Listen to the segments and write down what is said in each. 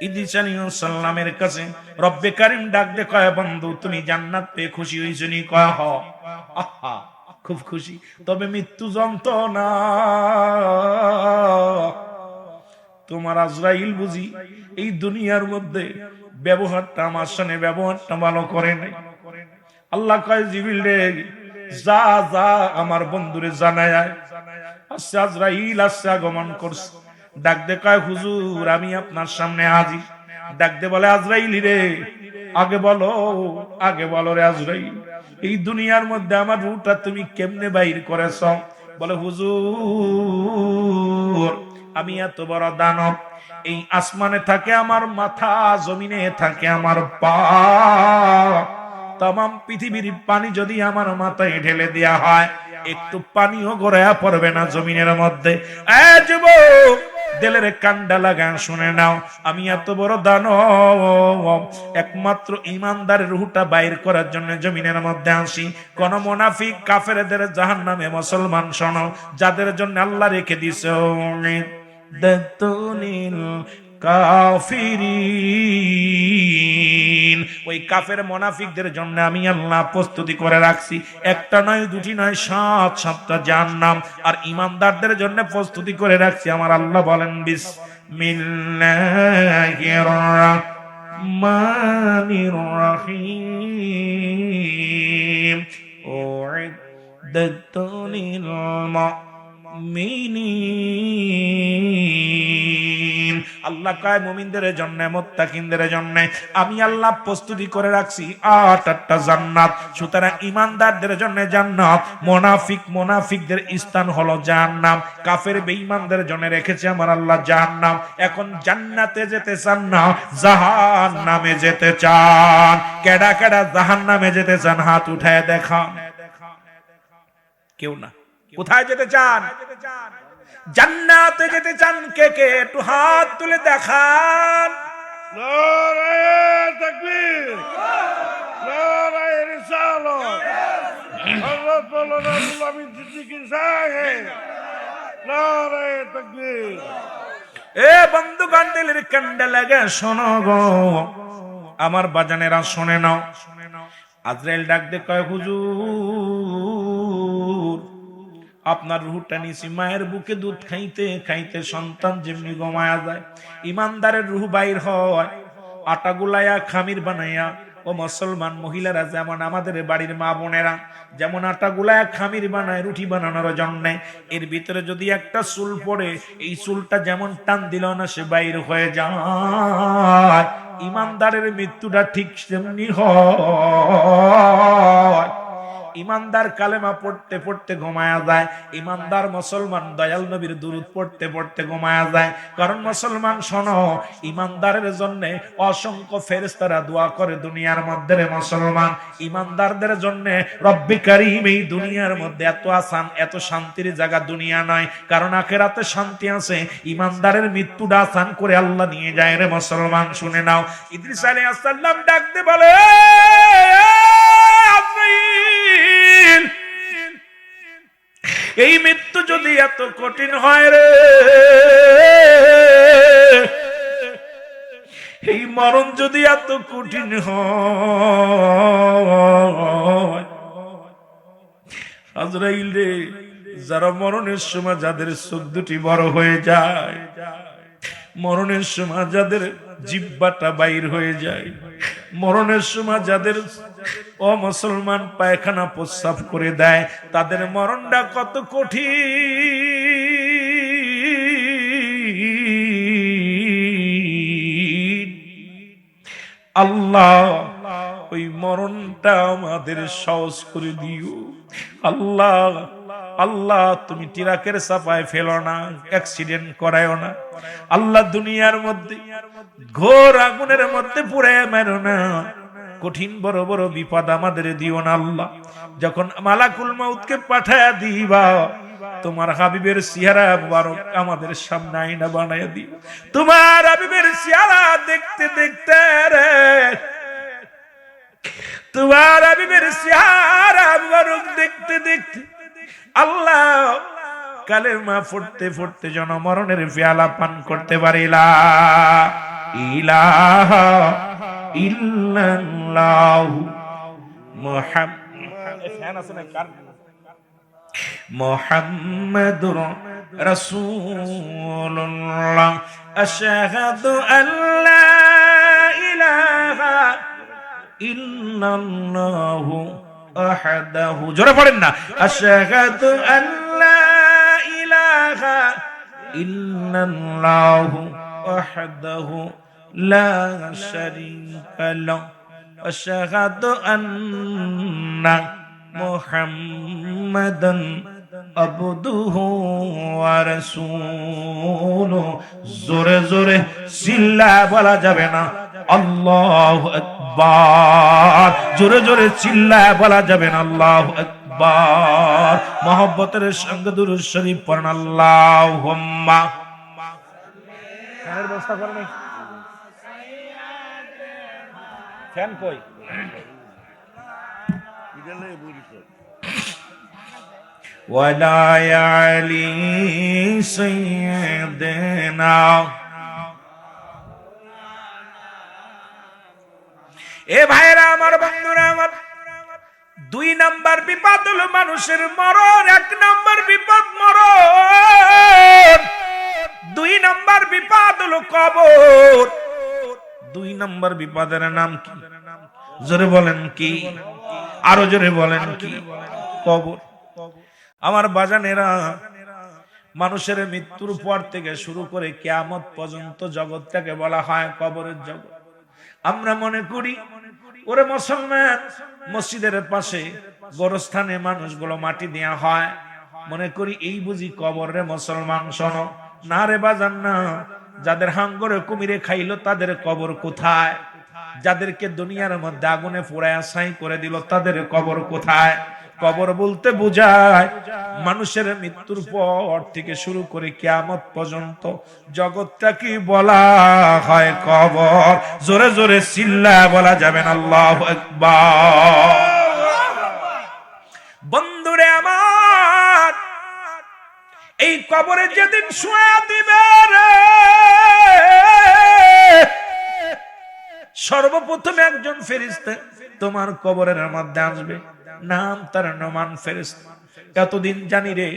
ইদ্রিস আলাইহিস সালামের কাছে রব্বে কারীম ডাক দে কয় বন্ধু তুমি জান্নাত পেয়ে খুশি হইছো নি? কয় হ। আহা খুব খুশি, তবে মৃত্যু যন্ত্রণা। তোমার আজরাইল বুঝি এই দুনিয়ার মধ্যে ব্যবহারটা আমার সঙ্গে ব্যবহারটা ভালো করে নাই। আল্লাহ কয় জিবরিল রে যা যা আমার বন্ধুরে জানায় আয়। আচ্ছা আজরাইল আসছে, আগমন করছে। ডাক দে কয় হুজুর আমি আপনার সামনে হাজির। ডাক দে বলে আজরাইল রে আগে বলো, আগে বলো রে আজরাইল, এই দুনিয়ার মধ্যে আমার রূহটা তুমি কেমনে বাইর করেছ? বলে হুজুর আমি এত বড় দানব, এই আসমানে থাকে আমার মাথা, জমিনে থাকে আমার পা, তাম পৃথিবীর পানি যদি আমার মাথায় ঢেলে দেয়া হয় একটু পানিও গড়ায়া পড়বে না জমিনের মধ্যে। যুবক দিলের কান্ডা লাগান শুনে নাও, আমি এত বড় দানব একমাত্র ইমানদারের রূহটা বাইর করার জন্য জমিনের মধ্যে আসি। কোন মুনাফিক কাফেরদের জাহান্নামে, মুসলমান শোনো, যাদের জন্য আল্লাহ রেখে দিছে কাফিরিন, ওই কাফের মুনাফিকদের জন্য আমি আল্লাহ প্রস্তুতি করে রাখছি। একটা নয় দুটি নয়, 7-7টা জাহান্নাম। আর ইমানদারদের জন্য প্রস্তুতি করে রাখছি আমার আল্লাহ বলেন বিসমিল্লাহির রাহমানির রহিম উইদ্দাত লিল মুমিনিন। আল্লাহ কয় মুমিনদের জন্য, মুত্তাকিনদের জন্য আমি আল্লাহ প্রস্তুতি করে রাখছি 8টা জান্নাত। সুতরাং ইমানদারদের জন্য জান্নাত, মুনাফিকদের স্থান হলো জাহান্নাম, কাফের বেঈমানদের জন্য রেখেছে আমার আল্লাহ জাহান্নাম। এখন জান্নাতে যেতে চান না জাহান্নামে যেতে চান? কেডা কেডা জাহান্নামে যেতে চান হাত উঠায় দেখান। কেউ না। কোথায় যেতে চান? জান্নাতে যেতে চান কে কে একটু হাত তুলে দেখান। নারায়ে তাকবীর, নারায়ে রিসালাত, হযরত মাওলানা আব্দুল আমিন সিদ্দিকী সাহেব, নারায়ে তাকবীর। এ বন্ধুগণ দিলের কান্ডা লাগা শোনো গো আমার বাজানেরা, শুনে নাও। আজরাইল ডাক দে কয় হুজুর আপনার রূহটা নিছি মায়ের বুকে দুধ খাইতে খাইতে, সন্তান যেমনি ঘুমায়া যায় ইমানদারের রূহ বাইর হয় আটা গুলাইয়া খামির বানাইয়া। ও মুসলমান মহিলারা যেমন আমাদের বাড়ির মা বোনেরা যেমন আটা গুলাইয়া খামির বানায় রুটি বানানোর জন্য, এর ভিতরে যদি একটা চুল পড়ে এই চুলটা যেমন টান দিল না সে বাইর হয়ে যায়, ইমানদারের মৃত্যুটা ঠিক তেমনি হয়। ইমানদার কালেমা পড়তে পড়তে ঘুমায়া যায়, ইমানদার মুসলমান দয়াল নবীর দুরূদ পড়তে পড়তে ঘুমায়া যায়। কারণ মুসলমান শোনো, ইমানদারের জন্য অসংখ্য ফেরেশতারা দোয়া করে দুনিয়ার মধ্যে রে মুসলমান। ইমানদারদের জন্য রব্বে কারীম এই দুনিয়ার মধ্যে এত আসান এত শান্তির জায়গা দুনিয়া নয়, কারণ আখিরাতে শান্তি আছে। ইমানদারের মৃত্যুটা আসান করে আল্লাহ নিয়ে যায় রে মুসলমান, শুনে নাও। ইদ্রিস আলাইহিস সালাম ডাকতে বলে এই মৃত্যু যদি এত কঠিন হয় রে, এই মরণ যদি এত কঠিন হয়, আজরাইল রে যারা মরণের সময় যাদের চোখ দুটি বড় হয়ে যায়, মরণের সময় যাদের জিহ্বাটা বাইর হয়ে যায়, মরণের সময় যাদের মুসলমান পায়খানা প্রস্রাব করে দেয়, তাদের মরণটা কত কঠিন। আল্লাহ ওই মরণটা আমাদের সহজ করে দিও আল্লাহ। আল্লাহ তুমি ট্রাকের চাপায় ফেলো না, অ্যাক্সিডেন্ট করায়ও না আল্লাহ। দুনিয়ার মধ্যে ঘোর আগুনের মধ্যে পুড়ে মেরো না, কঠিন বড় বড় বিপদ আমাদের দিও না আল্লাহ। যখন মালাকুল মউতকে পাঠায়া দিবা, তোমার হাবিবের চেহারা মুবারক আমাদের সামনে আয়না বানায়া দিও। তোমার হাবিবের চেহারা দেখতে দেখতে রে, তোমার হাবিবের চেহারা মুবারক দেখতে দেখতে আল্লাহ কালেমা পড়তে পড়তে যেন মরণের পেয়ালা পান করতে পারিলা। ইলাহা ইল্লাল্লাহু মুহাম্মাদুর রাসূলুল্লাহ আশহাদু আল্লা ইলাহা ইল্লাল্লাহু আহাদাহু, জোরে পড়েন না, আশহাদু আল্লা ইলাহা ইল্লাল্লাহু আহাদাহু লা শারীকা লাহু আশহাদু আন্না মুহাম্মাদান আবদুহু ওয়া রাসূলুহু। জোরে জোরে চিল্লা বলা যাবে না আল্লাহু আকবার, জোরে জোরে চিল্লা বলা যাবে না আল্লাহু আকবার। মহব্বতের সঙ্গে দুরূদ শরীফ পড়েন আল্লাহুম্মা। ফ্যানের ব্যবস্থা করে নাই, ফ্যান কই? ওয়ালা আলি সাইয়্যিদিনা। এ ভাইরা আমার, বন্ধুরা আমার, 2 নাম্বার বিপদ হলো মানুষের মরণ। 1 নাম্বার বিপদ মরণ, 2 নাম্বার বিপদ হলো কবর। 2 নাম্বার বিপদের নাম কি? জোরে বলেন কি? আরো জোরে বলেন কি? কবর। আমার বাজানেরা, মানুষের মৃত্যুর পর থেকে শুরু করে কিয়ামত পর্যন্ত জগৎটাকে বলা হয় কবরের জগৎ। আমরা মনে করি ওরে মুসলমান, মসজিদের পাশে গোরস্থানে মানুষগুলো মাটি দেয়া হয়, মনে করি এই বুঝি কবর রে মুসলমান। শোনো না রে বাজান না, যাদের হাঙ্গরে কুমিরে খাইলো তাদের কবর কোথায়? যাদেরকে দুনিয়ার মধ্যে আগুনে পোড়ায় ছাই করে দিল তাদের কবর কোথায়? কবর বলতে বোঝায় মানুষের মৃত্যুর পর থেকে শুরু করে কিয়ামত পর্যন্ত জগৎটাকে বলা হয় কবর। জোরে জোরে চিল্লা বলা যাবে না আল্লাহু আকবার। বন্ধুরে আমার, এই কবরে যেদিন শুয়া দিবে রে, সর্বপ্রথম একজন ফেরেশতা তোমার কবরের মধ্যে আসবে, নাম তার নোমান ফেরেশতা। এতদিন জানি রে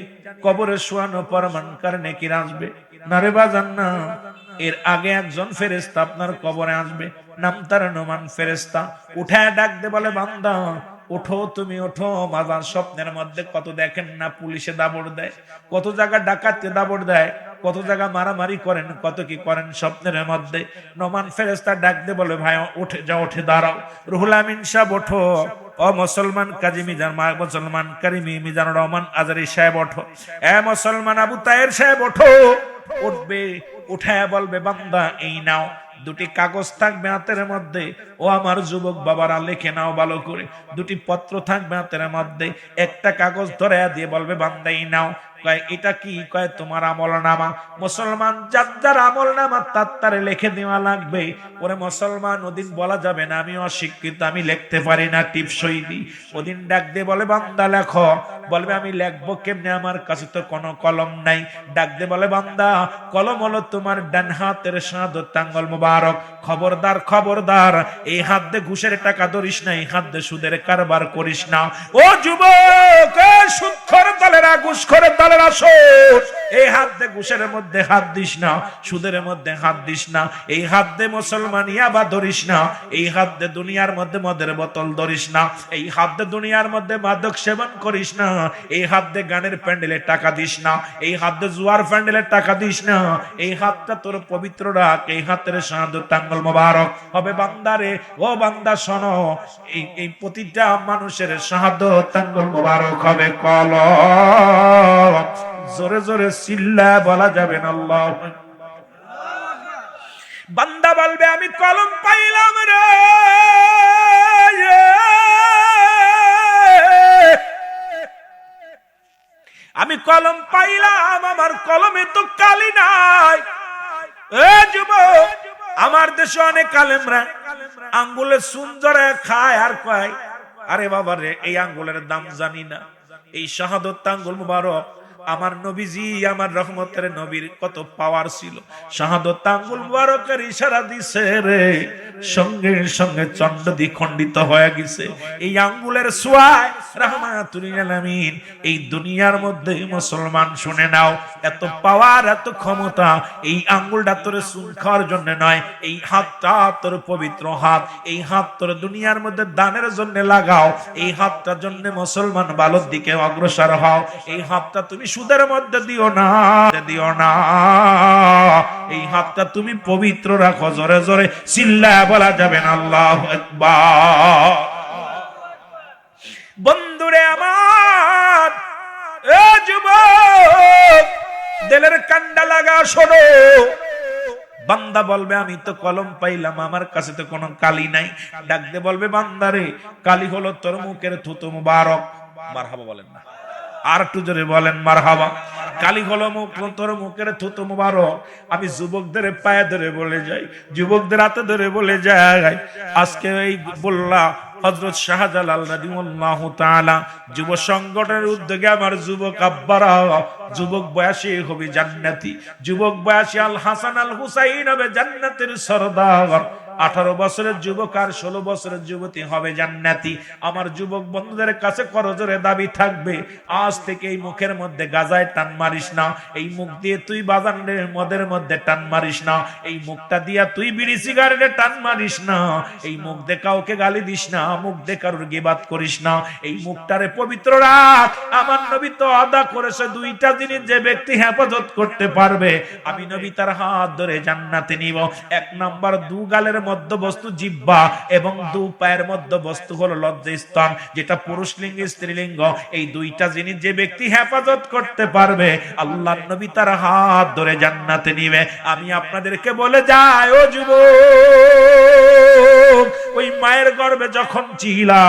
কবরে শোয়ানো পরমানকার নেকির আসবে না রে বাজান না। এর আগে একজন ফেরেশতা আপনার কবরে আসবে, নাম তার নোমান ফেরেশতা। উঠায় ডাক দে, বলে বান্দা ওঠো, তুমি ওঠো। মাজার স্বপ্নের মধ্যে কত দেখেন না, পুলিশে দাবড় দেয়, কত জায়গা ডাকাতে দাবড় দেয়, কত জায়গা মারামারি করেন, কত কি করেন স্বপ্নের মধ্যে। নোমান ফেরেশতা ডাক দে, বলে ভাই উঠে যাও, উঠে দাঁড়াও। রুহুল আমিন সাহেব ওঠো। ও মুসলমান কাজী মিজান, মুসলমান কারিমি মিজানুর রহমান আজারি সাহেব ওঠো। এ মুসলমান আবু তাহের সাহেব ওঠো। উঠবে, উঠায় বলবে বান্দা এই নাও, 2টি কাগজ থাকবে হাতের মধ্যে। ও আমার যুবক বাবারা লিখে নাও ভালো করে। 2টি পত্র থাকবে হাতের মধ্যে। একটা কাগজ ধরে দিয়ে বলবে বান্দা এই নাও। কয় এটা কি? কয় তোমার আমলনামা। মুসলমান যার যার আমলনামা তার লিখে দেওয়া লাগবে। ওরে মুসলমান, ওদিন বলা যাবে না আমি অশিক্ষিত, আমি লিখতে পারি না, টিপসই দি। ওদিন ডাক দিয়ে বলে বান্দা লেখো। বলবে আমি লিখবো কেমনে, আমার কাছে তো কোনো কলম নাই। ডাক দিয়ে বলে বান্দা কলম হলো তোমার ডান হাতের শাহাদাত আঙ্গুল মুবারক। খবরদার খবরদার, এই হাত দিয়ে ঘুষের টাকা ধরিস না, এই হাত দিয়ে সুদের কারবার করিস না। ও যুবক, সুদখোর দলেরা, ঘুষখোর দলেরা, শোন, এই হাত দিয়ে ঘুষের মধ্যে হাত দিস না, সুদের মধ্যে হাত দিস না। এই হাত দিয়ে মুসলমান ইয়াবা ধরিস না। এই হাত দিয়ে দুনিয়ার মধ্যে মদের বোতল ধরিস না। এই হাত দিয়ে দুনিয়ার মধ্যে মাদক সেবন করিস না। এই হাত দিয়ে গানের প্যান্ডেলে টাকা দিস না। এই হাত দিয়ে জুয়ার প্যান্ডেলে টাকা দিস না। এই হাতটা তোর পবিত্র রাখ। এই হাতের শাহাদাত আঙ্গুল মুবারক হবে বান্দারে। ও বান্দা শোনো, এই প্রতিটা মানুষের শাহাদাত আঙ্গুল মুবারক হবে কলম। জোরে জোরে চিল্লা বলা যাবে না আল্লাহ। বান্দা বলবে আমি কলম পাইলাম রে, আমি কলম পাইলাম, আমার কলমে তো কালি নাই। এ যুবক, আমার দেশে অনেক আলেমরা আঙ্গুলে সুন্দরে খায় আর কয় আরে বাবা রে, এই আঙ্গুলের দাম জানি না। এই শাহাদাত আঙ্গুল মুবারক আমার নবীজি আমার রহমতের নবীর কত পাওয়ার ছিল, শাহাদত আঙ্গুল মুবারকের ইশারা দিছে রে, সঙ্গে সঙ্গে চন্ড দ্বিখণ্ডিত হয়ে গেছে। এই আঙ্গুলের ছোঁয়ায় রাহমাতুল লিল আলামিন এই দুনিয়ার মধ্যে মুসলমান শুনে নাও, এত পাওয়ার এত ক্ষমতা। এই আঙ্গুলটা তোর চুন খাওয়ার জন্য নয়, এই হাতটা তোর পবিত্র হাত, এই হাত তোর দুনিয়ার মধ্যে দানের জন্য লাগাও, এই হাতটার জন্য মুসলমান ভালোর দিকে অগ্রসর হও। এই হাতটা তুমি সুদের মধ্যে দিও না, দিও না। এই হাতটা তুমি পবিত্র রাখো। জোরে জোরে চিল্লায়া বলা যাবে না আল্লাহু আকবার। বন্ধুরে আমার, এ যুবক, দিলের কান্ডা লাগা শোনো। বান্দা বলবে আমি তো কলম পাইলাম, আমার কাছে তো কোনো কালি নাই। ডাকতে বলবে বান্দারে, কালি হলো তোর মুখের থুতু মুবারক। মারহাবা বলেন না, আর একটু জোরে বলেন মারহাবা। কালি হলো তোর মুখের থুতু মুবারক। আমি যুবকদের পায়ে ধরে বলে যাই, যুবকদের হাতে ধরে বলে যাই, আজকে এই বললা হযরত শাহজালাল রাদিয়াল্লাহু তাআলা যুব সংগঠনের উদ্যোগে আমার যুবক আব্বারা, যুবক বয়সী হবে জান্নাতি, যুবক বয়সী আল হাসান আল হুসাইন হবে জান্নাতের সরদার। 18 বছরের যুবক আর 16 বছরের যুবতী হবে জান্নাতি। আমার যুবক বন্ধুদের কাছে করজোরে দাবি থাকবে, আজ থেকে এই মুখের মধ্যে গাজায় টান মারিস না, এই মুখ দিয়ে তুই বাজানের মদের মধ্যে টান মারিস না, এই মুখটা দিয়া তুই বিড়ি সিগারেটে টান মারিস না, এই মুখ দিয়ে কাউকে গালি দিস না, মুখ দিয়ে কারোর গীবাত করিস না, এই মুখটারে পবিত্র রাখ। আমার নবী তো আদা করেছে, দুইটা জিনিস যে ব্যক্তি হেফাজত করতে পারবে আমি নবী তার হাত ধরে জান্নাতে নিব। 1 নাম্বার, দু গালের মধ্যবস্তু জিহ্বা এবং দু পায়ের মধ্যবস্তু হলো লজ্জাস্থান, যেটা পুরুষ লিঙ্গ স্ত্রীলিঙ্গ। এই দুইটা জিনিস যে ব্যক্তি হেফাজত করতে পারবে আল্লাহর নবী তার হাত ধরে জান্নাতে নিবে। আমি আপনাদেরকে বলে যাই, ও যুবক, ওই মায়ের গর্ভে যখন ছিলা,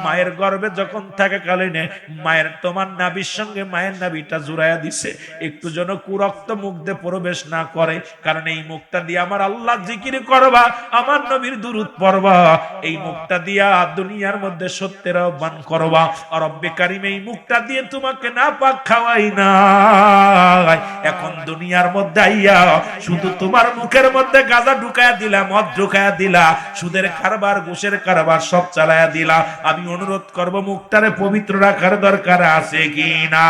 মায়ের গর্ভে যখন থাকে কালীনে মায়ের তোমার নাভির সঙ্গে মায়ের নাভিটা জুড়াইয়া দিছে, একটু যেন কুরক্ত মুখ দিয়ে প্রবেশ না করে, কারণ এই মুখটা দিয়ে আমার আল্লাহ জিকির করবা, আমার নবীর দুরূদ পড়বা, এই মুখটা দিয়া দুনিয়ার মধ্যে সত্যের আহ্বান করবা। আর রব্বে কারীম এই মুখটা দিয়ে তোমাকে না পাক খাওয়াই না, এখন দুনিয়ার মধ্যে আইয়া শুধু তোমার মুখের মধ্যে গাঁজা ঢুকায়া দিলা, মদ ঢুকায়া দিলা, সুদের কারবার ঘুষের কারবার সব চালায়া দিলা। আমি অনুরোধ করব মুখটারে পবিত্র রাখার দরকার আছে কি না?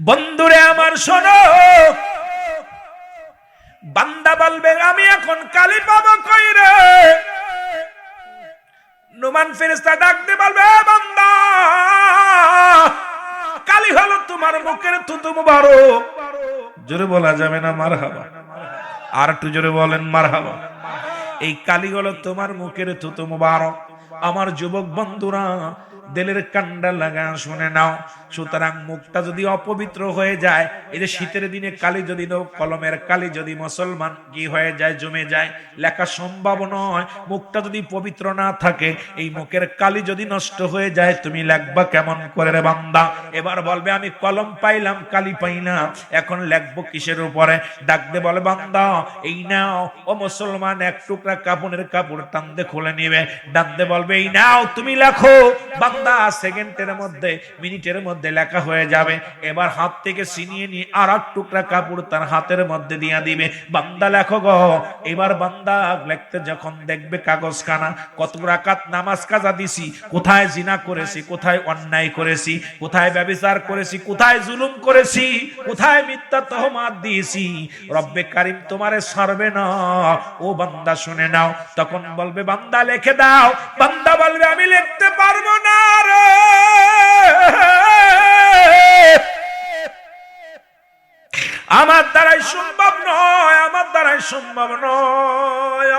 বন্ধুরে আমার শোনো, বান্দা বলবে আমি এখন কালি পাবো কই রে? নুমান ফেরেশতা ডাকতে বলবে, বান্দা কালি হলো তোমার মুখের থুতু মুবারক। জোরে বলা যাবে না মারহাবা? আর একটু জোরে বলেন মারহাবা। এই কালি হলো তোমার মুখের থুতু মুবারক। আমার যুবক বন্ধুরা, দিলের কান্ডা লাগা শুনে নাও। সুতরাং মুখটা যদি অপবিত্র হয়ে যায়, এই যে শীতের দিনে কালি যদি কলমের কালি যদি মুসলমান কি হয়ে যায়, জমে যায়, লেখা সম্ভব নয়। মুখটা যদি পবিত্র না থাকে, এই মুখের কালি যদি নষ্ট হয়ে যায়, তুমি লেখবা কেমন করে রে বান্দা? এবার বলবে আমি কলম পাইলাম, কালি পাই না, এখন লেখবো কিসের উপরে? ডাকতে বলে বান্দা এই নাও, ও মুসলমান, এক টুকরা কাপড়ের কাপড় টানতে খুলে নিবে, ডাকতে বলবে এই নাও তুমি লেখো। বান্দা সেকেন্ডের মধ্যে, মিনিটের মধ্যে লেখা হয়ে যাবে। এবার হাত থেকে ছিনিয়ে নিয়ে আর এক টুকরা কাপড় তার হাতের মধ্যে দিয়ে দিবে, বান্দা লেখো গো। এবার বান্দা লিখতে যখন দেখবে কাগজ খানা, কত রাকাত নামাজ কাজা দিছি, কোথায় জিনা করেছি, কোথায় অন্যায় করেছি, কোথায় ব্যভিচার করেছি, কোথায় জুলুম করেছি, কোথায় মিথ্যা তহমাত দিয়েছি, রব্বে কারীম তোমারে ছাড়বে না। ও বান্দা শুনে নাও। তখন বলবে বান্দা লিখে দাও। বান্দা বলবে আমি লিখতে পারবো না রে, আমার দ্বারাই সম্ভব নয়, আমার দ্বারাই সম্ভব নয়।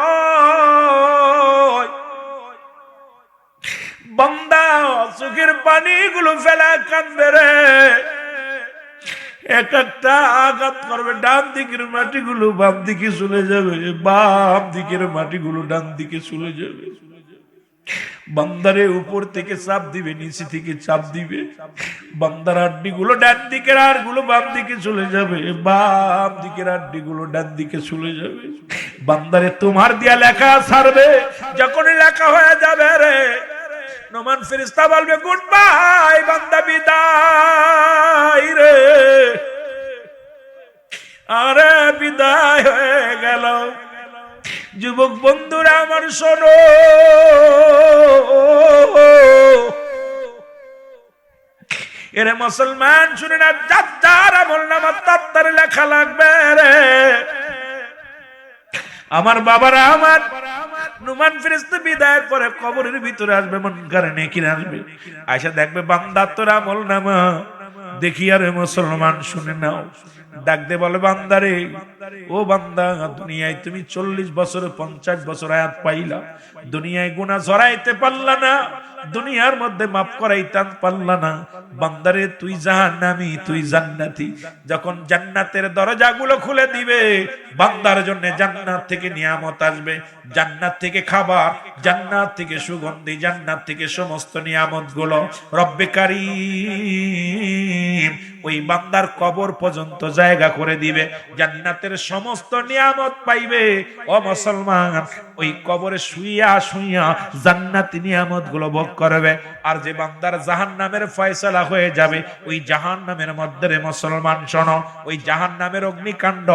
বান্দা চোখের পানিগুলো ফেলা কাঁদবে রে। এক একটা আঘাত করবে, ডান দিকের মাটিগুলো বাম দিকে চলে যাবে, বাম দিকের মাটিগুলো ডান দিকে চলে যাবে। বান্দারে উপর থেকে চাপ দিবে, নিচে থেকে চাপ দিবে, বান্দার আড্ডি গুলো ডান দিকের আর গুলো বাম দিকে চলে যাবে, বাম দিকের আড্ডি গুলো ডান দিকে চলে যাবে। বান্দারে তোমার দিয়া লেখা ছাড়বে, যখন লেখা হয়ে যাবে রে, নোমান ফেরেশতা বলবে গুড বাই বান্দা, বিদায় রে, আরে বিদায় হয়ে গেল। যুবক বন্ধুরা আমার শোনো, এরে মুসলমান শুনে না, যার আমল নামা তার লেখা লাগবে রে। আমার বাবারা, আমার নুমান ফেরেশতা বিদায়ের পরে কবরের ভিতরে আসবে, মুনকার নেকির আসবে, আয়সা দেখবে বান্দা তোর আমল নামা দেখি। আরে মুসলমান শুনে নাও, ডাক দে বলে বান্দারে, ও বান্দা, দুনিয়ায় তুমি 40 বছর 50 বছর আয়াত পাইলা, দুনিয়ায় গুনাহ ঝরাইতে পারলা না, দুনিয়ার মধ্যে মাফ করাইতে পারলা না। বান্দারে তুই জাহান্নামী, তুই জান্নাতি। যখন জান্নাতের দরজাগুলো খুলে দিবে, বান্দার জন্য জান্নাত থেকে নিয়ামত আসবে, জান্নাত থেকে খাবার, জান্নাত থেকে সুগন্ধি, জান্নাত থেকে সমস্ত নিয়ামত গুলো রব্বে কারীম ওই বান্দার কবর পর্যন্ত জায়গা করে দিবে, জান্নাতের সমস্ত নিয়ামত পাইবে। ও মুসলমান, ওই কবরে শুইয়া শুইয়া জান্নাতি নিয়ামত গুলো ভোগ করবে। আর যে বান্দার জাহান্নামের ফয়সালা হয়ে যাবে, ওই জাহান্নামের মধ্যে রে মুসলমান শোনো, ওই জাহান্নামের অগ্নিকাণ্ড,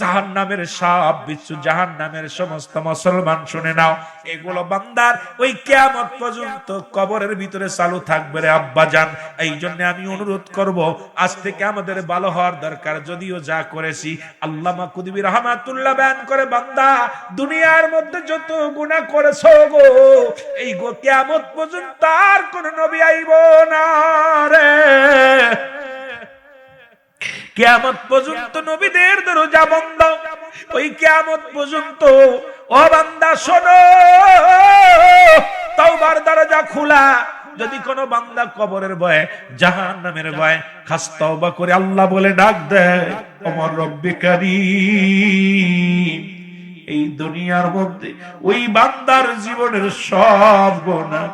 জাহান্নামের সাপ বিচ্ছু, জাহান্নামের সমস্ত মুসলমান শুনে নাও, এগুলো বান্দার ওই কিয়ামত পর্যন্ত কবরের ভিতরে চালু থাকবে রে আব্বাজান। এই জন্য আমি অনুরোধ করব, আজ থেকে আমাদের ভালো হওয়ার দরকার। যদিও যা করেছি, আল্লামা কুতুবী রাহমাতুল্লাহ বয়ান করে, বান্দা দুনিয়ার মধ্যে যত গুনাহ করেছো গো, এই গো কিয়ামত পর্যন্ত আর কোন নবী আইব না রে। কিয়ামত পর্যন্ত নবীদের দরজা বন্ধ, ওই কিয়ামত পর্যন্ত। ও বান্দা শোনো, তওবার দরজা খোলা। যদি কোনো বান্দা কবরের ভয়ে, জাহান্নামের ভয়ে খাস তওবা করে আল্লাহ বলে ডাক দেয়, আমার রব্বে কারীম, এই দুনিয়ার মধ্যে ওই বান্দার জীবনের সব গুনাহ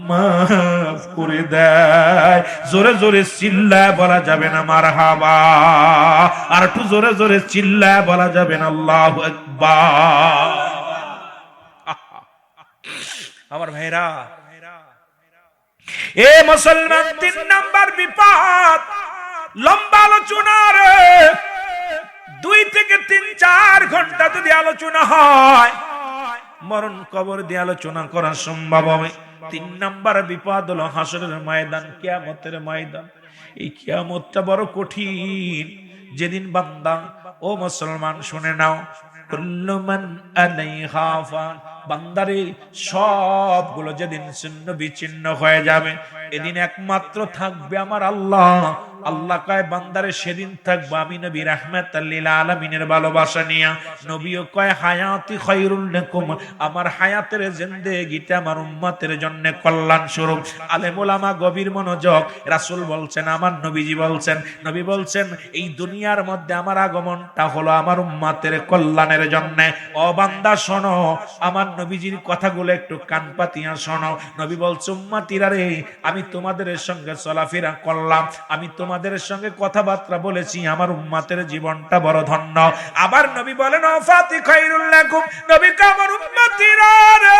মাফ করে দেয়। জোরে জোরে চিল্লায় বলা যাবে না মারহাবা, আর একটু জোরে জোরে চিল্লায় বলা যাবে না আল্লাহু আকবার। আমার ভাইরা, এ মুসলমান, 3 নাম্বার বিপদ, লম্বা আলোচনা রে, 2 থেকে 3-4 ঘন্টা যদি আলোচনা হয়, মরণ কবর দিয়ে আলোচনা করা সম্ভব হবে। 3 নাম্বার বিপদ হলো হাসরের ময়দান, কিয়ামতের ময়দান। এই কিয়ামতটা বড় কঠিন, যেদিন বান্দা, ও মুসলমান শুনে নাও, কুল্লু মান আলাইহা ফান, বান্দারে সবগুলো যেদিন ছিন্ন বিচ্ছিন্ন হয়ে যাবে, এদিন একমাত্র থাকবে আমার আল্লাহ। আল্লাহ কয় বান্দারে সেদিন থাকবো আমি নবী রাহমাতাল লিল আলামিনের ভালোবাসা নিয়া। নবীও কয় হায়াতি খায়রুল লাকুম, আমার হায়াতের জিন্দেগিটা আমার উম্মতের জন্য কল্যাণ স্বরূপ। আলেম ওলামা গভীর মনোযোগ, রাসূল বলছেন, আমার নবীজি বলছেন, নবী বলছেন, এই দুনিয়ার মধ্যে আমার আগমনটা হলো আমার উম্মতের কল্যাণের জন্য। ও বান্দা শোনো, আমার নবীজির কথাগুলো একটু কান পাতিয়া শোনো। নবী বলছে, উম্মতিরা রে, আমি তোমাদের সঙ্গে চলাফেরা করলাম, আমি তোমাদের সঙ্গে কথাবার্তা বলেছি, আমার উম্মতের জীবনটা বড় ধন্য। আবার নবী বলেন, ওয়াফাতি খায়রুল লাকুম, নবী কে আমার উম্মতিরা রে,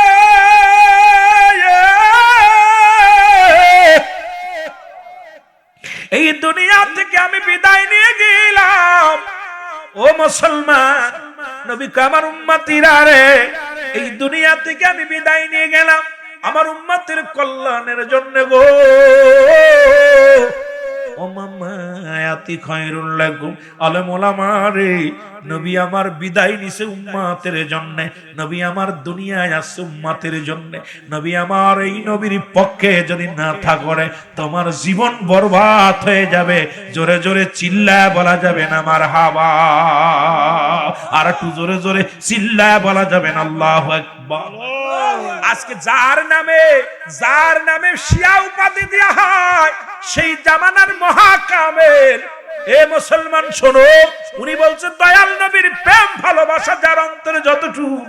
এই দুনিয়া থেকে আমি বিদায় নিয়ে গেলাম। ও মুসলমান, নবী কে আমার উম্মতিরা রে, এই দুনিয়া থেকে আমি বিদায় নিয়ে গেলাম আমার উম্মতের কল্যাণের জন্য গো। ও মামায়াতি খায়রুল লাকুম, আলেম ওলামা রে, নবী আমার বিদায় নিছে উম্মতের জন্য, নবী আমার দুনিয়ায় আসছে উম্মতের জন্য। নবী আমার এই নবীর পক্ষে যদি না থাকরে, তোমার জীবন বরবাদ হয়ে যাবে। জোরে জোরে চিল্লায় বলা যাবে না মারহাবা, আর একটু জোরে জোরে চিল্লায় বলা যাবে না আল্লাহু আকবার। আজকে যার নামে শিয়া উপাধি দেয়া হয়, সেই জামানার মহাকামেল, এ মুসলমান শোনো, উনি বলছেন, দয়াল নবীর প্রেম ভালোবাসা যার অন্তরে যতটুকু,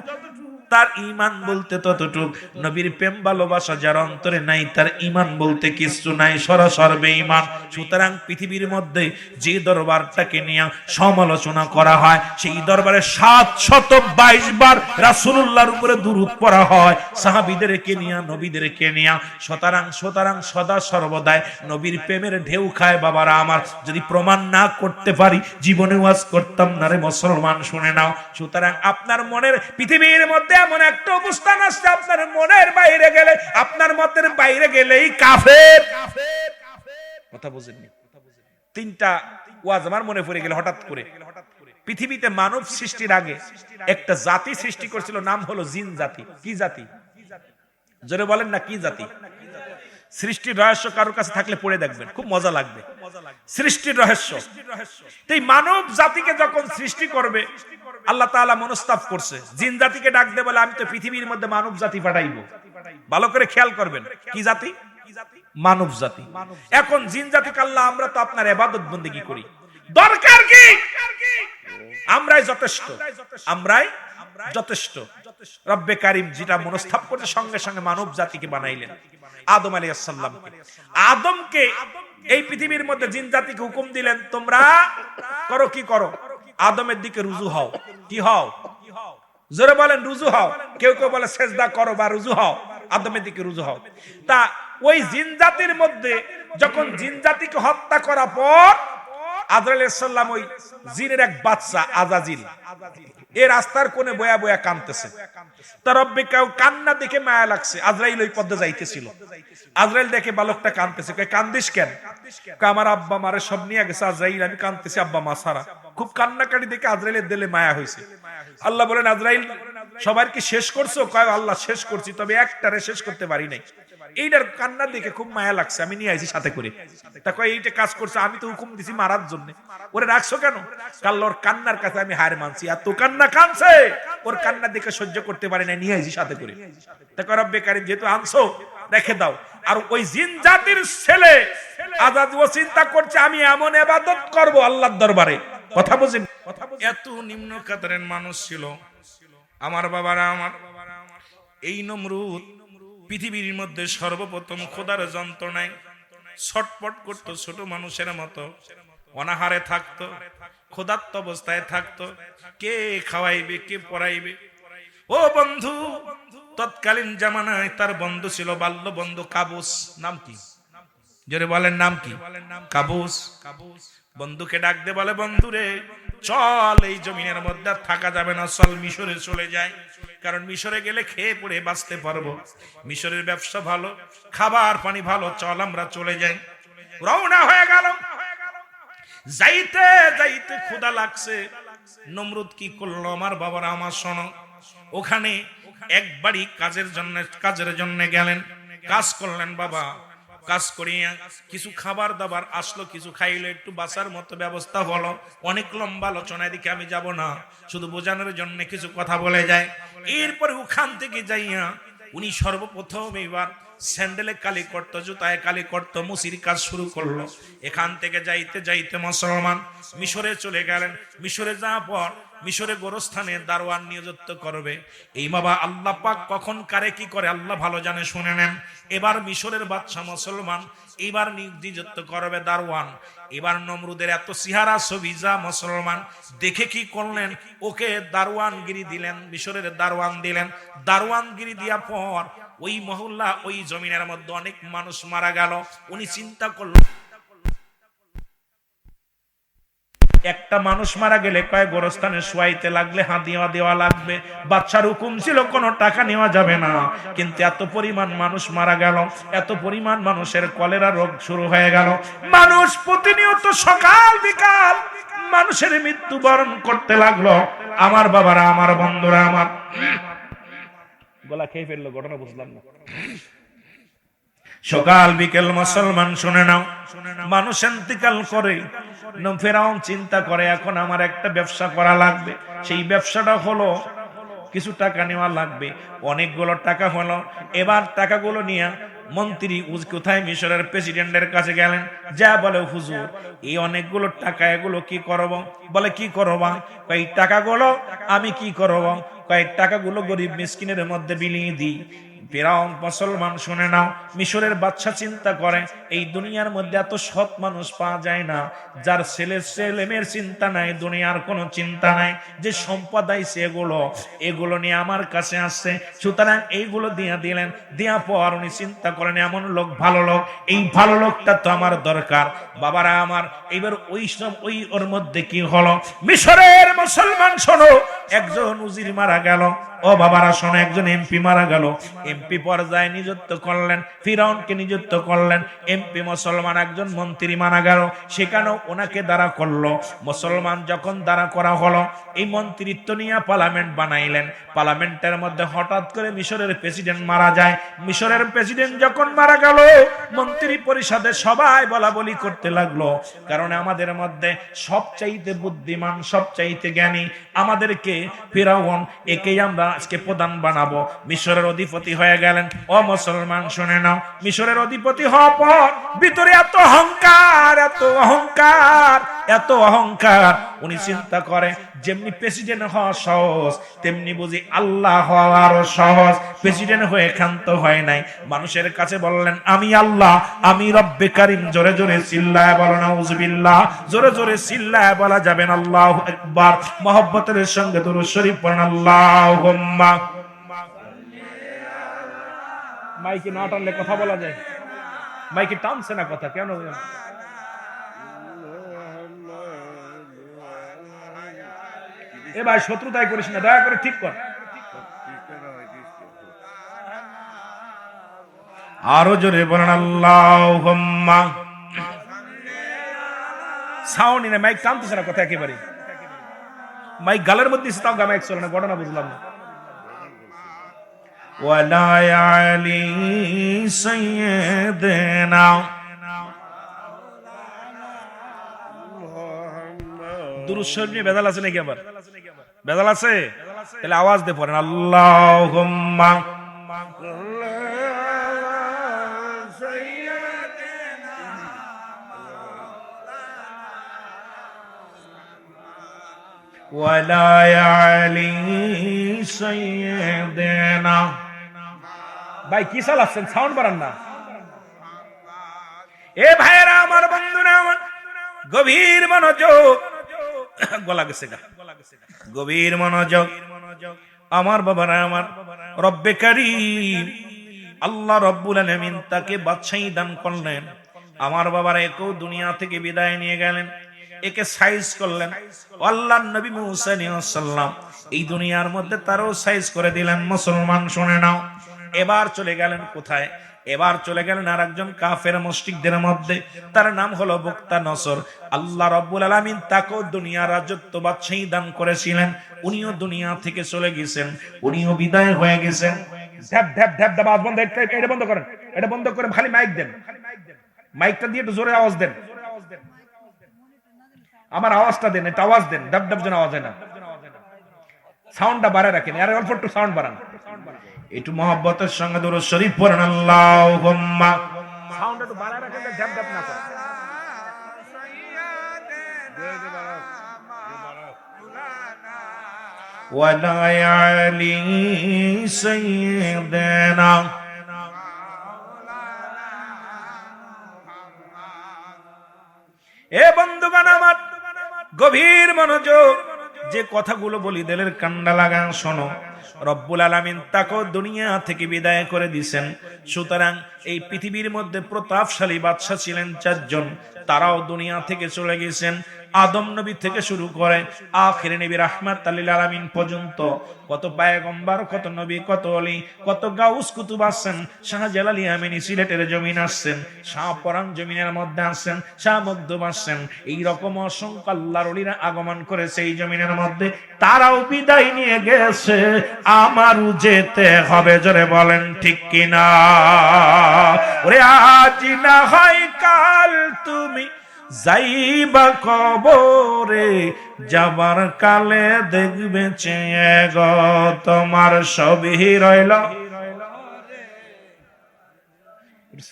তার ঈমান বলতে ততটুক। নবীর প্রেম ভালোবাসা যার অন্তরে নাই তার ঈমান বলতে কিছু নাই, সরাসর বেঈমান। সুতরাং পৃথিবীর মধ্যে যে দরবারটাকে নিয়ে সমালোচনা করা হয়, সেই দরবারে 722 বার রাসূলুল্লাহর উপরে দুরূদ পড়া হয়, সাহাবীদেরকে নিয়ে, নবীদেরকে নিয়ে। সুতরাং সদা সর্বদাই নবীর প্রেমের ঢেউ খায় বাবারা আমার। যদি প্রমাণ না করতে পারি জীবনে ওয়াজ করতাম না রে মুসলমান, শুনে নাও। সুতরাং আপনার মনের পৃথিবীর মধ্যে এমন একটা অবস্থান আসছে, আপনার মনের বাইরে গেলে, আপনার মতের বাইরে গেলেই কাফের। কথা বুঝেননি? তিনটা ওয়াজ আমার মনে পড়ে গেল হঠাৎ করে। পৃথিবীতে মানব সৃষ্টির আগে একটা জাতি সৃষ্টি করেছিল, নাম হলো জিন জাতি। কি জাতি? জোরে বলেন না, কি জাতি? সৃষ্টির রহস্য কারোর কাছে থাকলে পড়ে দেখবেন, খুব মজা লাগবে। সৃষ্টির রহস্য। এই মানব জাতিকে যখন সৃষ্টি করবে আল্লাহ তাআলা মনস্তাব করছে, জিন জাতিকে ডাক দে বলে আমি তো পৃথিবীর মধ্যে মানব জাতি পাঠাইবো। ভালো করে খেয়াল করবেন, কি জাতি? মানব জাতি। এখন জিন জাতিকে আল্লাহ, আমরা তো আপনার ইবাদত বন্দেগী করি, দরকার কি? আমরাই যথেষ্ট, আমরাই যথেষ্ট। রব্বে কারীম যেটা মনস্তাব করতে সঙ্গে সঙ্গে মানব জাতিকে বানাইলেন, আদম আলাইহিস সালামকে। আদমকে এই পৃথিবীর মধ্যে জিন জাতিকে হুকুম দিলেন, তোমরা করো কি করো? আদমের দিকে রুজু হও। কি হও? জোরে বলেন, রুজু হও। কেউ কেউ বলে সেজদা করো বা রুজু হও, আদমের দিকে রুজু হও। তা ওই জিন জাতির মধ্যে যখন জিন জাতিকে হত্যা করার পর আজরাইল আলাইহিস সালাম, ওই জিনের এক বাচ্চা আজাজিল, এই রাস্তার কোণে বয়া বয়া কাঁদতেছে। তার রব্বে কেউ কান্না দেখে মায়া লাগছে। আজরাইল ওই পথে যাইতেছিল, আজরাইল দেখে বালকটা কাঁদতেছে। কয় কান্দিস কেন? কয় আমার আব্বা মারে সব নিয়ে গেছে আজরাইল, আমি কাঁদতেছি আব্বা মা ছাড়া। খুব কান্নাকাটি দেখে আজরাইলের দিলে মায়া হয়েছে। আল্লাহ বলেন, আজরাইল সবার কি শেষ করছো? কয় আল্লাহ শেষ করছি, তবে একটারে শেষ করতে পারি নাই। এইটার কান্না দেখে খুব মায়া লাগছে, আমি নিয়ে আইছি সাথে করে। তা কয় এইটা কাজ করছে, আমি তো হুকুম দিছি মারার জন্য, ওরে রাখছো কেন? কাল ওর কান্নার কাছে আমি হার মানছি, আর তো কান্না কানছে, ওর কান্না দেখে সহ্য করতে পারি না, নিয়ে আইছি সাথে করে। তা কয় রব্বে কারীম যেহেতু আনছো রেখে দাও। আর ওই জিন জাতির ছেলে আজাদ ও চিন্তা করছে আমি এমন ইবাদত করব আল্লাহর দরবারে। কথা বুঝেন? এত নিম্ন কাতারের মানুষ ছিল আমার বাবারা আমার। এই নমরুদ পৃথিবীর মধ্যে সর্বপ্রথম খোদার যন্ত্রণায় ছটপট করতো, ছোট মানুষের মতো অনাহারে থাকতো, ক্ষুধার্ত অবস্থায় থাকতো। কে খাওয়াইবে, কে পড়াইবে? ও বন্ধু, তৎকালীন জামানায় তার বন্ধু ছিল, বাল্য বন্ধু কাবুস। নাম কি? জোরে বলেন, নাম কি? কাবুস। বন্ধুকে ডাক দে বলে, বন্ধু রে চল, এই জমিনের মধ্যে থাকা যাবে না, চল মিশরে চলে যায়। কারণ মিশরে গেলে খেয়ে পড়ে বাঁচতে পারবো, মিশরের ব্যবসা ভালো, খাবার পানি ভালো, চল আমরা চলে যাই। রওনা হয়ে গেল। যাইতে যাইতে ক্ষুধা লাগছে। নমরুদ কি করলো আমার বাবারা আমার, শোনো। ওখানে একবারই কাজের জন্য গেলেন, কাজ করলেন বাবা। কাজ করিয়া কিছু খাবার দাবার আসলো, কিছু খাইলো, একটু বাঁচার মতো ব্যবস্থা হলো। অনেক লম্বা আলোচনায় দিকে আমি যাব না, শুধু বোঝানোর জন্য কিছু কথা বলে যায়। এরপরে ওখান থেকে যাইয়া উনি সর্বপ্রথম এবার স্যান্ডেলে কালি করতো, জুতায় কালি করতো, মুসির কাজ শুরু করলো। এখান থেকে যাইতে যাইতে মুসলমান মিশরে চলে গেলেন। মিশরে যাওয়ার পর মিশরে গোরস্থানে দারোয়ান নিযুক্ত করবে। এই বাবা আল্লাহ পাক কখন কারে কি করে আল্লাহ ভালো জানে, শুনে নেন। এবার মিশরের বাদশা মুসলমান এবার নিযুক্ত করবে দারোয়ান। এবার নমরুদের এত চেহারা ছবি যা মুসলমান দেখে কি করলেন, ওকে দারোয়ানগিরি দিলেন, মিশরের দারোয়ান দিলেন। দারোয়ানগিরি দেওয়ার পর ওই মহল্লা, ওই জমিনের মধ্যে অনেক মানুষ মারা গেল। উনি চিন্তা করলেন, একটা মানুষ মারা গেলে কয় গোরস্থানে শোয়াইতে লাগলে হাদিয়া দেওয়া লাগবে। বাদশার হুকুম ছিল কোনো টাকা নেওয়া যাবে না। কিন্তু এত পরিমাণ মানুষ মারা গেল, এত পরিমাণ মানুষের কলেরা রোগ শুরু হয়ে গেল। মানুষ প্রতিনিয়ত সকাল বিকাল মানুষের মৃত্যু বরণ করতে লাগলো। আমার বাবারা, আমার বন্ধুরা, আমার গলা খেয়ে ফেললো, ঘটনা বুঝলাম না। সকাল বিকেল মুসলমান শুনে নাও, মানুষ ইন্তেকাল করে। ফেরাউন চিন্তা করে এখন আমার একটা ব্যবসা করা লাগবে। সেই ব্যবসাটা হলো কিছু টাকা নেওয়া লাগবে। অনেকগুলো টাকা হলো। এবার টাকাগুলো নিয়ে মন্ত্রী কোথায় মিশরের প্রেসিডেন্টের কাছে গেলেন, যা বলে হুজুর এই অনেকগুলো টাকা, এগুলো কি করব? বলে কি করবা? এই টাকাগুলো আমি কি করব? কয়েক টাকাগুলো গরিব মিসকিনের মধ্যে বিলিয়ে দিই। ফিরাউন মুসলমান শুনে নাও, মিশরের বাদশা চিন্তা করে এই দুনিয়ার মধ্যে এত সৎ মানুষ পাওয়া যায় না, যার ছেলে মেয়ের চিন্তা নাই, দুনিয়ার কোনো চিন্তা নাই, যে সম্পদ আইছে এগুলো নিয়ে আমার কাছে আসছে, সুতরাং এইগুলো দিয়া দিলেন। দিয়া পর উনি চিন্তা করেন এমন লোক, ভালো লোক, এই ভালো লোকটা তো আমার দরকার। বাবারা আমার, এবার ওই ওর মধ্যে কি হলো? মিশরের মুসলমান শোনো, একজন উজির মারা গেল। ও বাবারা শোনো, একজন এমপি মারা গেল। এমপি পর্যায়ে নিযুক্ত করলেন, ফিরাউনকে নিযুক্ত করলেন। এমপি মুসলমান একজন মন্ত্রী মারা গেল, সেখানেও ওনাকে দাঁড়া করলো। মুসলমান যখন দাঁড়া করা হলো, এই মন্ত্রিত্ব নিয়ে পার্লামেন্ট বানাইলেন। পার্লামেন্টের মধ্যে হঠাৎ করে মিশরের প্রেসিডেন্ট মারা যায়। মিশরের প্রেসিডেন্ট যখন মারা গেল, মন্ত্রী পরিষদে সবাই বলা বলি করতে লাগলো, কারণ আমাদের মধ্যে সবচাইতে বুদ্ধিমান, সবচাইতে জ্ঞানী আমাদেরকে ফিরাউন, একেই আমরা আজকে প্রধান বানাবো। মিশরের অধিপতি হয়ে গেলেন। ও মুসলমান শুনে নাও, মিশরের অধিপতি হওয়ার পর ভিতরে এত অহংকার, এত অহংকার, এত অহংকার, উনি চিন্তা করে যেমনি প্রেসিডেন্ট হওয়া সহজ, তেমনি বুঝি আল্লাহ হওয়ারও সহজ। প্রেসিডেন্ট হয়ে ক্ষান্ত হয় নাই, মানুষের কাছে বললেন আমি আল্লাহ, আমি রব্বে কারিম। জোরে জোরে চিল্লায় বলো নাউজুবিল্লাহ, জোরে জোরে চিল্লায় বলা যাবেন আল্লাহু আকবার। মহব্বতের সঙ্গে দুরূদ শরীফ পড়েন আল্লাহুম্মা। মাইকে না টানলে কথা বলা যায়, মাইকে টানছে না কথা কেন? এ ভাই শত্রুতাই করিস না, দয়া করে ঠিক কর। আরো জোরে বলেন আল্লাহুম্মা। সাউন্ড না, মাইক টানতেছে না কথা একেবারে। মাইক গালের মধ্যে তাও মাইক চলে না, ঘটনা বুঝলাম না। ওয়ালা আলী সাইয়্যিদিনা, দুরূদ শরীফ নিয়ে বেদাল আছে নাকি? আবার বেদাল আছে? তাহলে আওয়াজ দিয়ে পড়েন আল্লাহুম্মা। ওয়ালা আলী সাইয়্যিদিনা। ভাই কি চালাচ্ছেন? সাউন্ড বাড়ান না। এ ভাইয়েরা আমার, বন্ধুরা আমার, গভীর মনোযোগ, গলা গেছে গা, গভীর মনোযোগ আমার বাবারা আমার। রব্বে কারীম আল্লাহ রব্বুল আলামিন তাকে বাদশাহী দান করলেন। আমার বাবারা একেও দুনিয়া থেকে বিদায় নিয়ে গেলেন, একে সাইজ করলেন। আল্লাহর নবী মুসা আলাইহিস সালাম এই দুনিয়ার মধ্যে তারও সাইজ করে দিলেন। মুসলমান শুনে নাও, এবার চলে গেলেন কোথায়? এবার চলে গেলেন আর একজন কাফের মুশরিকদের মধ্যে, তার নাম হলো বক্তা নসর। আল্লাহ রাব্বুল আলামিন তাকেও দুনিয়ার রাজত্ব বাদশাহী দান করেছিলেন। উনিও দুনিয়া থেকে চলে গেছেন, উনিও বিদায় হয়ে গেছেন। ঢ্যাপ ঢ্যাপ ঢ্যাপ ঢ্যাপ আওয়াজ বন্ধ, এটা বন্ধ করেন, এটা বন্ধ করে খালি মাইক দেন, মাইকটা দিয়ে একটু জোরে আওয়াজ দেন। আমার আওয়াজটা দেন, এটা আওয়াজ দেন, ঢাপ ঢাপ যেন আওয়াজ হয় না। সাউন্ডটা বাড়ায় রাখেন, আর অল্প একটু সাউন্ড বাড়ান। একটু মহব্বতের সঙ্গে দুরূদ শরীফ পড়েন আল্লাহুম্মা। সাউন্ড একটু বাড়ায় রাখেন, ঢাপ ঢাপ না করেন। ওয়ালা আলী সাইয়্যিদিনা। এ বন্ধুগণ আমার, গভীর মনোযোগ, যে কথাগুলো বলি দিলের কান্ডা লাগান শোনো। রব্বুল আলামিন তাকেও দুনিয়া থেকে বিদায় করে দিয়েছেন। সুতরাং এই পৃথিবীর মধ্যে প্রতাপশালী বাদশা ছিলেন চারজন, তারাও দুনিয়া থেকে চলে গেছেন। আদম নবী থেকে শুরু করে আখির নবী রাহমাতুল লিল আলামিন পর্যন্ত কত পয়গম্বর, কত নবী, কত ওলি, কত গাউস কুতুব আসছেন। শাহজালাল ইয়ামানি সিলেটের জমিন আসছেন, শাহপরান জমিনের মধ্যে আসছেন, শাহ মখদুম আসছেন। এইরকম অসংখ্য আল্লাহর ওলিরা আগমন করেছে এই জমিনের মধ্যে। তারাও বিদায় নিয়ে গেছে, আমারও যেতে হবে। জোরে বলেন ঠিক কিনা? ওরে আজ না হয় কাল তুমি যাইবা কবরে যাবার কালে দেখবে চেয়ে গো তোমার সবই রইল।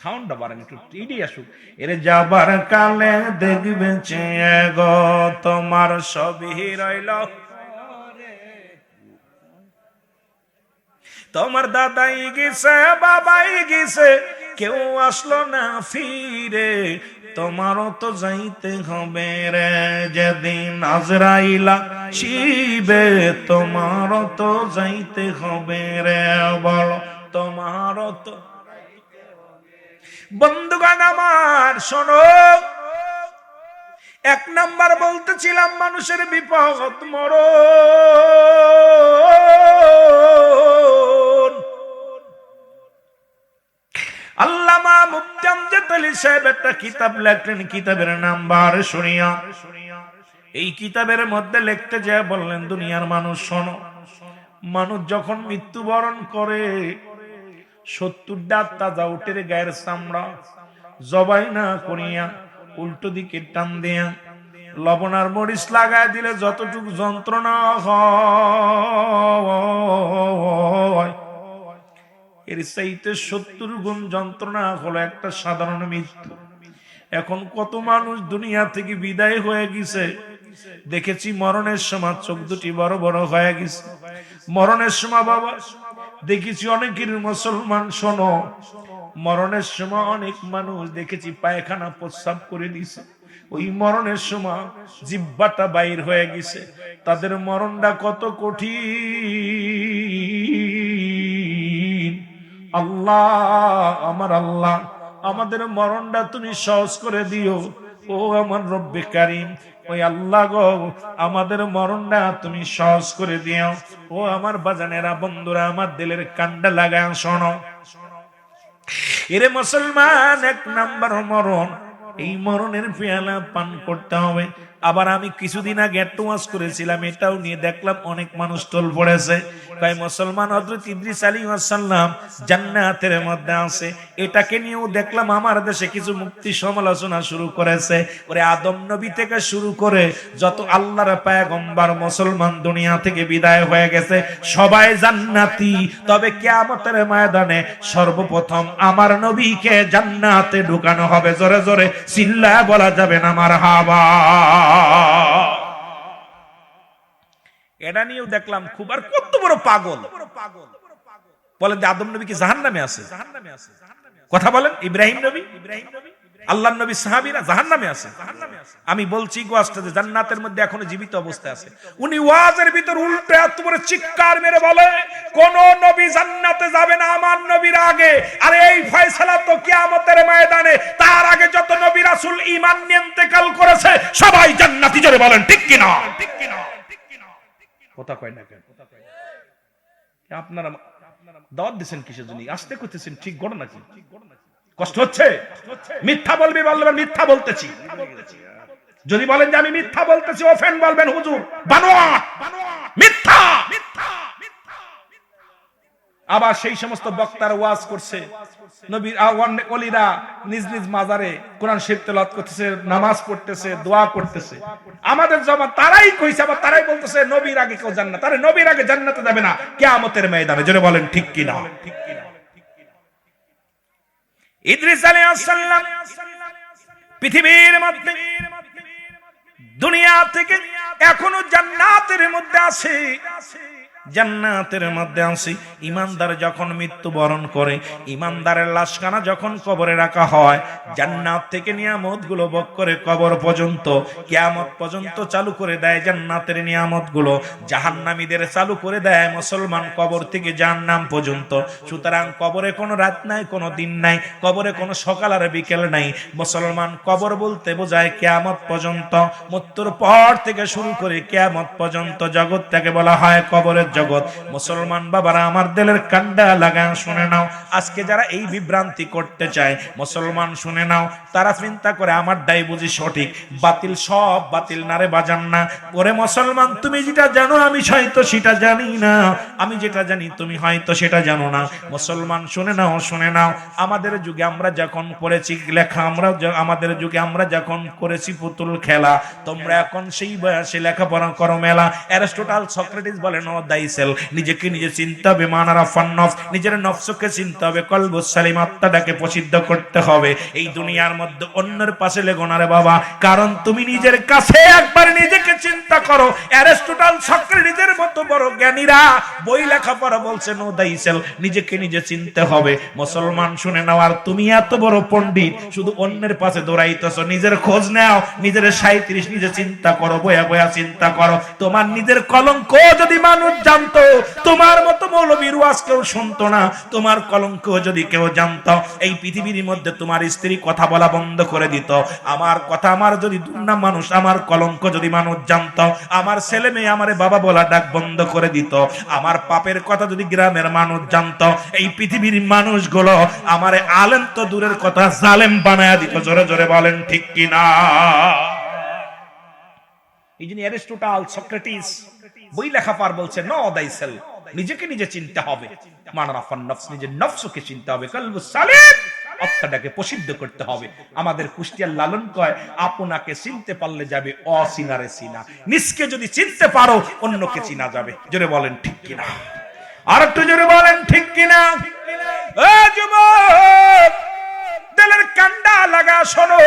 সাউন্ডটা বাড়ান একটু, টিডি আসুক। এর যাবার কালে দেখবে চেয়ে গো তোমার সবই রইল। তোমার দাদাই গেছে বাবাই গেছে কেউ আসলো না ফিরে, তোমারও তো যাইতে হবে রে যেদিন আজরাইলা শিবে, তোমারও তো যাইতে হবে রে বলো তোমারও তো। বন্ধুগণ আমার শোনো, এক নাম্বার বলতেছিলাম মানুষের বিপদ মরণ। আল্লামা মুফতি আমজাদ আলী সাহেব একটা কিতাব লেখলেন, কিতাবের নাম্বার শুনিয়া। এই কিতাবের মধ্যে লিখতে যায় বললেন, দুনিয়ার মানুষ শোনো, মানুষ যখন মৃত্যুবরণ করে 70টা তাজা উটের গায়ের চামড়া জবাই না করিয়া উল্টো দিকে টান দিয়া লবণ আর মরিচ লাগায় দিলে যতটুকু যন্ত্রণা হয় এর চাইতে 70 গুণ যন্ত্রণা হলো একটা সাধারণ মৃত্যু। এখন কত মানুষ দুনিয়া থেকে বিদায় হয়ে গেছে, দেখেছি মরণের সময় চোখ দুটি বড় বড় হয়ে গেছে। মরণের সময় বাবা দেখেছি অনেকের, মুসলমান শোনো, মরণের সময় অনেক মানুষ দেখেছি পায়খানা প্রস্রাব করে দিছে। ওই মরণের সময় জিহ্বাটা বাইর হয়ে গেছে। তাদের মরণটা কত কঠিন। আল্লাহ, আমার আল্লাহ, আমাদের মরণটা তুমি সহজ করে দিও। ও আমার রব্বে কারীম, ওই আল্লাহ গো, আমাদের মরণটা তুমি সহজ করে দিও। ও আমার বাজানেরা, বন্ধুরা, আমার দিলের কান্ডা লাগায় শোনো। এরে মুসলমান, এক নাম্বার মরণ, এই মরণের পেয়ালা পান করতে হবে। আবার আমি কিছুদিন আগে একটা ওয়াজ করেছিলাম, এটাও নিয়ে দেখলাম অনেক মানুষ টোল পড়েছে। তাই মুসলমান হযরত ইদ্রিস আলাইহিস সালাম জান্নাতের মধ্যে আছে, এটাকে নিয়েও দেখলাম আমার দেশে কিছু মুক্তি সমালোচনা শুরু করেছে। ওরে আদম নবী থেকে শুরু করে যত আল্লাহর পয়গম্বর মুসলমান দুনিয়া থেকে বিদায় হয়ে গেছে সবাই জান্নাতি। তবে কিয়ামতের ময়দানে সর্বপ্রথম আমার নবীকে জান্নাতে ঢুকানো হবে। জোরে জোরে চিল্লায় বলা যাবে না মারহাবা। এটা নিয়েও দেখলাম খুব, আর কত বড় পাগল বলে যে আদম নবী কি জাহান্নামে আছে। কথা বলেন, ইব্রাহিম নবী, আল্লাহর নবী, সাহাবীরা জাহান্নামে আছে। আমি বলছি গোয়াসটা যে জান্নাতের মধ্যে এখনো জীবিত অবস্থায় আছে। উনি ওয়াজের ভিতর উল্টে এত বড় চিৎকার মেরে বলে কোন নবী জান্নাতে যাবে না আমার নবীর আগে। আর এই ফয়সালা তো কিয়ামতের ময়দানে, তার আগে যত নবী রাসূল ঈমান নিয়ে ইন্তেকাল করেছে সবাই জান্নাতি। জোরে বলেন ঠিক কি না? কথা কয় না কেন? আপনারা দাওয়াত দিবেন কিসের জন্য? আসতে করতেছেন, ঠিক গড় নাকি? কষ্ট হচ্ছে? মিথ্যা বলবি, বলবেন মিথ্যা বলতেছি। যদি বলেন যে আমি মিথ্যা বলতেছি, ওফেন বলবেন হুজুর বানোয়াট, মিথ্যা। আবার সেই সমস্ত বক্তার ওয়াজ করছে, নবীর ওলিরা নিজ নিজ মাজারে কোরআন শরীফ তেলাওয়াত করতেছে, নামাজ পড়তেছে, দোয়া করতেছে। আমাদের জবান তারাই কইছে, আবার তারাই বলতেছে নবীর আগে কেউ জান্নাত, আরে নবীর আগে জান্নাতে যাবে না কিয়ামতের ময়দানে। জোরে বলেন ঠিক কি না? ইদ্রিস আলাইহিস সালাম পৃথিবীর মধ্যে দুনিয়া থেকে এখনো জান্নাতের মধ্যে আছে, জান্নাতের মধ্যে আছে। ইমানদার যখন মৃত্যুবরণ করে, ইমানদারের লাশখানা যখন কবরে রাখা হয়, জান্নাত থেকে নিয়ামত গুলো ভোগ করে কবর পর্যন্ত, কিয়ামত পর্যন্ত চালু করে দেয় জান্নাতের নিয়ামত গুলো। জাহান্নামীদের চালু করে দেয় মুসলমান কবর থেকে জাহান্নাম পর্যন্ত। সুতরাং কবরে কোনো রাত নাই, কোনো দিন নাই, কবরে কোনো সকাল আর বিকেল নাই। মুসলমান কবর বলতে বোঝায় কিয়ামত পর্যন্ত। মৃত্যুর পর থেকে শুরু করে কিয়ামত পর্যন্ত জগৎটাকে বলা হয় কবরের জগৎ। মুসলমান বাবারা আমার দিলের কান্ডা লাগান শুনে নাও, আজকে যারা এই বিভ্রান্তি করতে চায় মুসলমান শুনে নাও, তারা চিন্তা করে আমারটাই বুঝি সঠিক, বাতিল সব বাতিল নারে বাজান না। ওরে মুসলমান, তুমি যেটা জানো আমি হয়তো সেটা জানি না, আমি যেটা জানি তুমি হয়তো সেটা জানো না। মুসলমান শুনে নাও, শুনে নাও, আমাদের যুগে আমরা যখন পড়েছি লেখা, আমাদের যুগে আমরা যখন করেছি পুতুল খেলা, তোমরা এখন সেই বয়সে লেখাপড়া করো মেলা। অ্যারিস্টটল সক্রেটিস বলেন ও দাইসেল, নিজেকে নিজে চিনতে হবে, মানারা ফান্নফ, নিজের নফসকে চিনতে হবে, কলবুস সালিম, আত্মাটাকে প্রসিদ্ধ করতে হবে। এই দুনিয়ার মধ্যে অন্যের পাশে লেগো না রে বাবা, কারণ তুমি নিজের কাছে একবার নিজেকে চিন্তা করো। অ্যারিস্টটল সক্রেটিসের মতো বড় জ্ঞানীরা বই লেখাপড়া বলছে নো দাইসেল, নিজেকে নিজে চিনতে হবে। মুসলমান শুনে নাও, আর তুমি এত বড় পণ্ডিত শুধু অন্যের পাশে দৌড়াইতেছো, নিজের খোঁজ নাও, নিজের 37 নিজে চিন্তা করো, বয়া বয়া চিন্তা করো। তোমার নিজের কলঙ্ক যদি মানুষ জানতো, তোমার মতো মৌলবীর ওয়াজ কেউ শুনতো না। তোমার কলঙ্ক যদি কেউ জানতো, এই পৃথিবীর মধ্যে তোমার স্ত্রী কথা বলা বন্ধ করে দিত। আমার কথা, আমার যদি দুর্নাম মানুষ, আমার কলঙ্ক যদি মানুষ জানতো, আমার ছেলে মেয়ে আমারে বাবা বলা ডাক বন্ধ করে দিত। আমার পাপের কথা যদি গ্রামের মানুষ জানতো, এই পৃথিবীর মানুষগুলো আমারে আলেম তো দূরের কথা জালেম বানায়া দিত। জোরে জোরে বলেন ঠিক কিনা? এই জন্য অ্যারিস্টটল সক্রেটিস বই লেখাপার বলছে নো দাইসেল, নিজেকে নিজে চিনতে হবে, মানারাফান নফস, নিজের নফসকে চিনতে হবে, কলবুস সালিম, আত্মাটাকে প্রসিদ্ধ করতে হবে। আমাদের কুষ্টিয়ার লালন কয়, আপনাকে চিনতে পারলে যাবে অচিনারে চিনা, নিজকে যদি চিনতে পারো অন্যকে চিনা যাবে। জোরে বলেন ঠিক কিনা? আর একটু জোরে বলেন ঠিক কিনা? এ যুবক, দিলের কান্ডা লাগা শোনো,